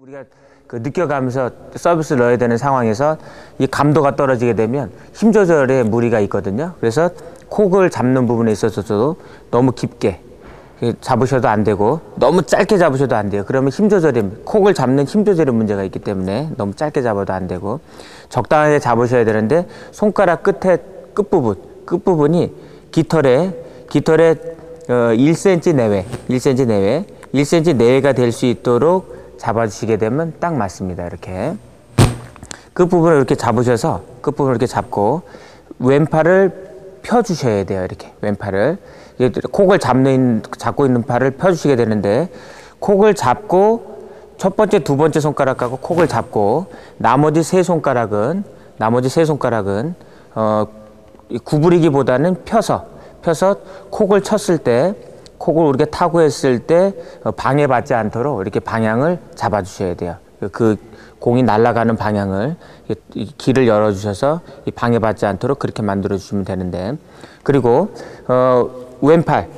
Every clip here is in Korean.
우리가 느껴가면서 서비스를 넣어야 되는 상황에서 이 감도가 떨어지게 되면 힘 조절에 무리가 있거든요. 그래서 콕을 잡는 부분에 있어서도 너무 깊게 잡으셔도 안 되고 너무 짧게 잡으셔도 안 돼요. 그러면 콕을 잡는 힘 조절에 문제가 있기 때문에 너무 짧게 잡아도 안 되고 적당하게 잡으셔야 되는데 손가락 끝부분이 깃털에 1cm 내외 1cm 내외가 될 수 있도록 잡아주시게 되면 딱 맞습니다. 이렇게 끝부분을 이렇게 잡으셔서 끝부분을 이렇게 잡고 왼팔을 펴주셔야 돼요. 이렇게 왼팔을 콕을 잡고 있는 팔을 펴주시게 되는데 콕을 잡고 첫 번째, 두 번째 손가락하고 콕을 잡고 나머지 세 손가락은 구부리기보다는 펴서 콕을 쳤을 때 콕을 우리가 타고 했을 때 방해받지 않도록 이렇게 방향을 잡아주셔야 돼요. 그 공이 날아가는 방향을 길을 열어주셔서 방해받지 않도록 그렇게 만들어주시면 되는데, 그리고 왼팔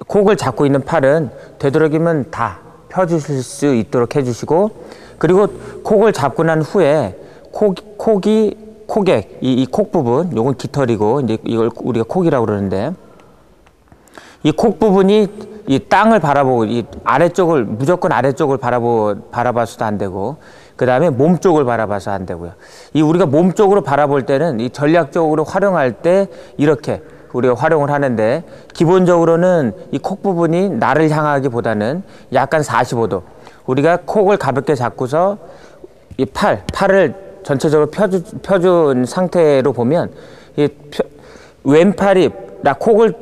콕을 잡고 있는 팔은 되도록이면 다 펴주실 수 있도록 해주시고, 그리고 콕을 잡고 난 후에 코객 이 콕 부분, 요건 깃털이고 이제 이걸 우리가 콕이라고 그러는데, 이 콕 부분이 이 땅을 바라보고 무조건 아래쪽을 바라봐서도 안 되고, 그 다음에 몸 쪽을 바라봐서 안 되고요. 우리가 몸 쪽으로 바라볼 때는 이 전략적으로 활용할 때 이렇게 우리가 활용을 하는데, 기본적으로는 이 콕 부분이 나를 향하기보다는 약간 45도, 우리가 콕을 가볍게 잡고서 이 팔을 전체적으로 펴준 상태로 보면 왼팔이 콕을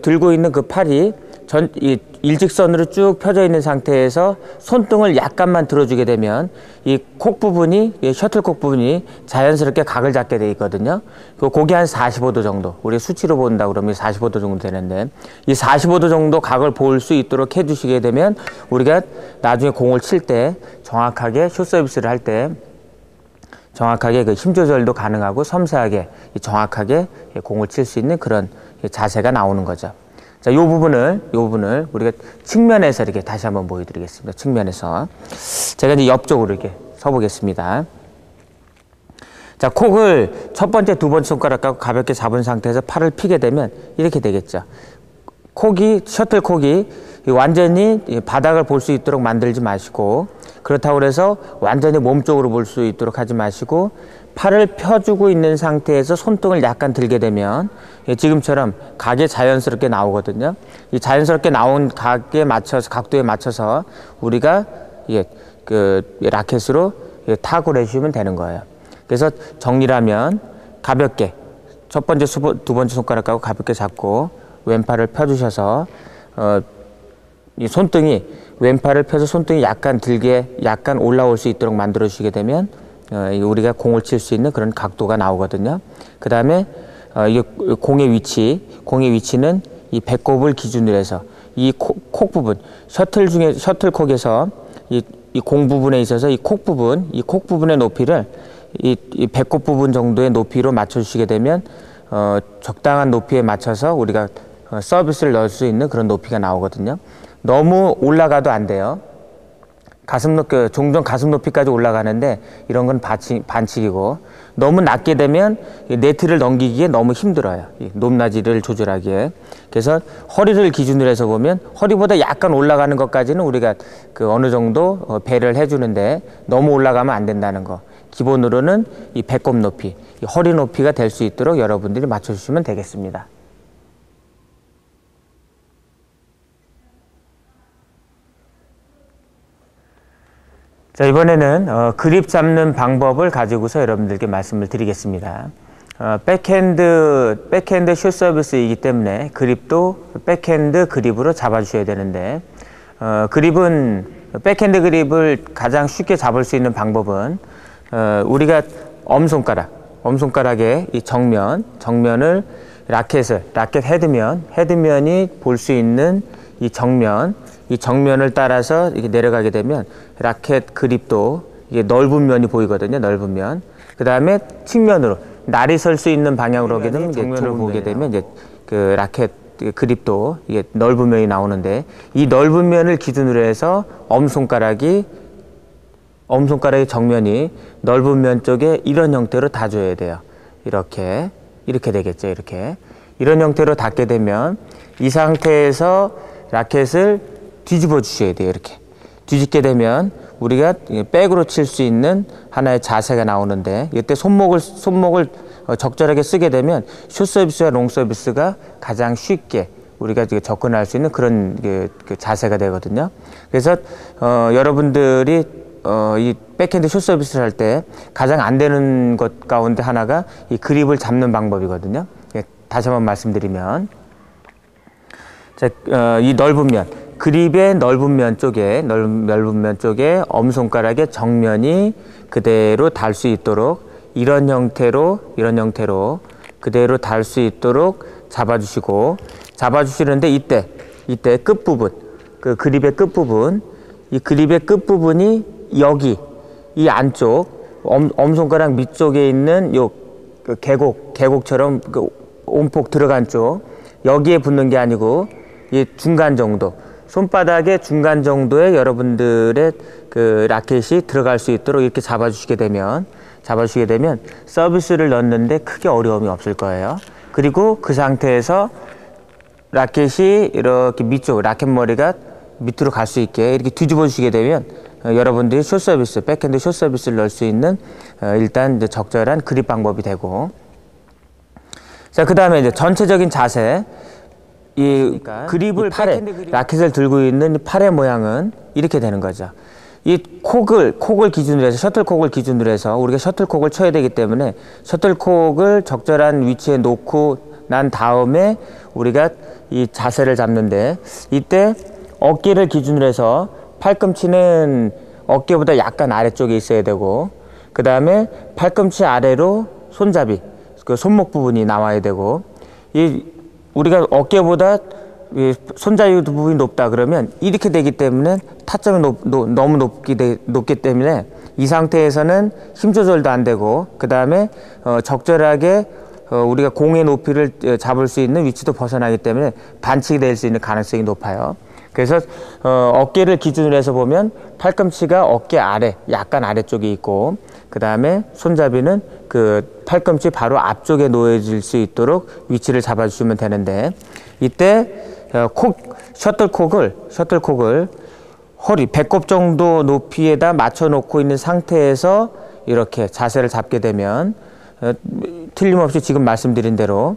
들고 있는 그 팔이 일직선으로 쭉 펴져 있는 상태에서 손등을 약간만 들어주게 되면 이 콕 부분이, 셔틀콕 부분이 자연스럽게 각을 잡게 돼 있거든요. 그게 한 45도 정도, 우리 수치로 본다 그러면 45도 정도 되는데, 이 45도 정도 각을 볼 수 있도록 해주시게 되면 우리가 나중에 공을 칠 때 정확하게 숏 서비스를 할 때 정확하게 그 힘 조절도 가능하고 섬세하게 정확하게 공을 칠 수 있는 그런 자세가 나오는 거죠. 자, 이 부분을 우리가 측면에서 이렇게 다시 한번 보여드리겠습니다. 측면에서 제가 이제 옆쪽으로 이렇게 서보겠습니다. 자, 콕을 첫 번째, 두 번째 손가락하고 가볍게 잡은 상태에서 팔을 피게 되면 이렇게 되겠죠. 셔틀콕이 완전히 바닥을 볼 수 있도록 만들지 마시고, 그렇다고 해서 완전히 몸쪽으로 볼 수 있도록 하지 마시고, 팔을 펴주고 있는 상태에서 손등을 약간 들게 되면 지금처럼 각이 자연스럽게 나오거든요. 이 자연스럽게 나온 각도에 맞춰서 우리가 라켓으로 타구를 해주시면 되는 거예요. 그래서 정리하면 가볍게 첫 번째, 두 번째 손가락하고 가볍게 잡고 왼팔을 펴주셔서 이 손등이, 왼팔을 펴서 손등이 약간 올라올 수 있도록 만들어 주시게 되면 우리가 공을 칠 수 있는 그런 각도가 나오거든요. 그 다음에 공의 위치는 이 배꼽을 기준으로 해서 이 콕 부분, 셔틀콕에서 이 공 부분에 있어서 이 콕 부분의 높이를 이 배꼽 부분 정도의 높이로 맞춰주시게 되면 적당한 높이에 맞춰서 우리가 서비스를 넣을 수 있는 그런 높이가 나오거든요. 너무 올라가도 안 돼요. 종종 가슴 높이까지 올라가는데 이런 건 반칙이고, 너무 낮게 되면 네트를 넘기기에 너무 힘들어요. 높낮이를 조절하기에. 그래서 허리를 기준으로 해서 보면 허리보다 약간 올라가는 것까지는 우리가 어느 정도 배려를 해주는데, 너무 올라가면 안 된다는 거. 기본으로는 이 배꼽 높이, 이 허리 높이가 될 수 있도록 여러분들이 맞춰주시면 되겠습니다. 자, 이번에는 그립 잡는 방법을 가지고서 여러분들께 말씀을 드리겠습니다. 백핸드 숏 서비스이기 때문에 그립도 백핸드 그립으로 잡아주셔야 되는데, 백핸드 그립을 가장 쉽게 잡을 수 있는 방법은 우리가 엄손가락의 이 정면을 라켓 헤드면이 볼 수 있는 이 정면을 따라서 이렇게 내려가게 되면 라켓 그립도 이게 넓은 면이 보이거든요. 넓은 면. 그 다음에 측면으로 날이 설 수 있는 방향으로 오게 되면 정면을 보게 되면 이제 그 라켓 그립도 이게 넓은 면이 나오는데, 이 넓은 면을 기준으로 해서 엄손가락이 엄손가락의 정면이 넓은 면 쪽에 이런 형태로 닿아줘야 돼요. 이렇게 되겠죠. 이런 형태로 닿게 되면 이 상태에서 라켓을 뒤집어 주셔야 돼요. 이렇게 뒤집게 되면 우리가 백으로 칠 수 있는 하나의 자세가 나오는데, 이때 손목을 적절하게 쓰게 되면 숏 서비스와 롱 서비스가 가장 쉽게 우리가 접근할 수 있는 그런 그 자세가 되거든요. 그래서 여러분들이 이 백핸드 숏 서비스를 할 때 가장 안 되는 것 가운데 하나가 이 그립을 잡는 방법이거든요. 다시 한번 말씀드리면, 자, 이 넓은 면, 그립의 넓은 면 쪽에 엄손가락의 정면이 그대로 닿을 수 있도록 이런 형태로 그대로 닿을 수 있도록 잡아주시는데, 이때 끝부분, 그 그립의 끝부분, 이 그립의 끝부분이 여기 이 안쪽 엄손가락 밑쪽에 있는 요 그 계곡처럼 그 온폭 들어간 쪽, 여기에 붙는 게 아니고 이 중간 정도, 손바닥의 중간 정도에 여러분들의 그 라켓이 들어갈 수 있도록 이렇게 잡아주시게 되면 서비스를 넣는데 크게 어려움이 없을 거예요. 그리고 그 상태에서 라켓이 이렇게 밑쪽, 라켓 머리가 밑으로 갈 수 있게 이렇게 뒤집어 주시게 되면 여러분들이 숏 서비스, 백핸드 숏 서비스를 넣을 수 있는 일단 이제 적절한 그립 방법이 되고, 자, 그 다음에 이제 전체적인 자세, 이 그립을 팔에, 라켓을 들고 있는 팔의 모양은 이렇게 되는 거죠. 이 콕을 기준으로 해서, 셔틀콕을 기준으로 해서 우리가 셔틀콕을 쳐야 되기 때문에 셔틀콕을 적절한 위치에 놓고 난 다음에 우리가 이 자세를 잡는데, 이때 어깨를 기준으로 해서 팔꿈치는 어깨보다 약간 아래쪽에 있어야 되고, 그 다음에 팔꿈치 아래로 손잡이, 그 손목 부분이 나와야 되고, 우리가 어깨보다 손잡이 부분이 높다 그러면 이렇게 되기 때문에 타점이 너무 높기 때문에 이 상태에서는 힘 조절도 안 되고, 그 다음에 적절하게 우리가 공의 높이를 잡을 수 있는 위치도 벗어나기 때문에 반칙이 될 수 있는 가능성이 높아요. 그래서 어깨를 기준으로 해서 보면 팔꿈치가 어깨 아래, 약간 아래쪽에 있고, 그 다음에 손잡이는 그 팔꿈치 바로 앞쪽에 놓여질 수 있도록 위치를 잡아주시면 되는데, 이때 셔틀콕을 허리, 배꼽 정도 높이에다 맞춰 놓고 있는 상태에서 이렇게 자세를 잡게 되면 틀림없이 지금 말씀드린 대로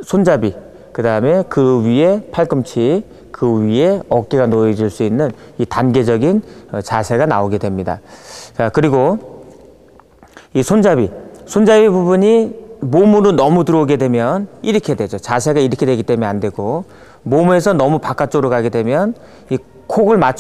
손잡이, 그 다음에 그 위에 팔꿈치, 그 위에 어깨가 놓여질 수 있는 이 단계적인 자세가 나오게 됩니다. 자, 그리고 이 손잡이 부분이 몸으로 너무 들어오게 되면 이렇게 되죠. 자세가 이렇게 되기 때문에 안 되고, 몸에서 너무 바깥쪽으로 가게 되면 이 콕을 맞추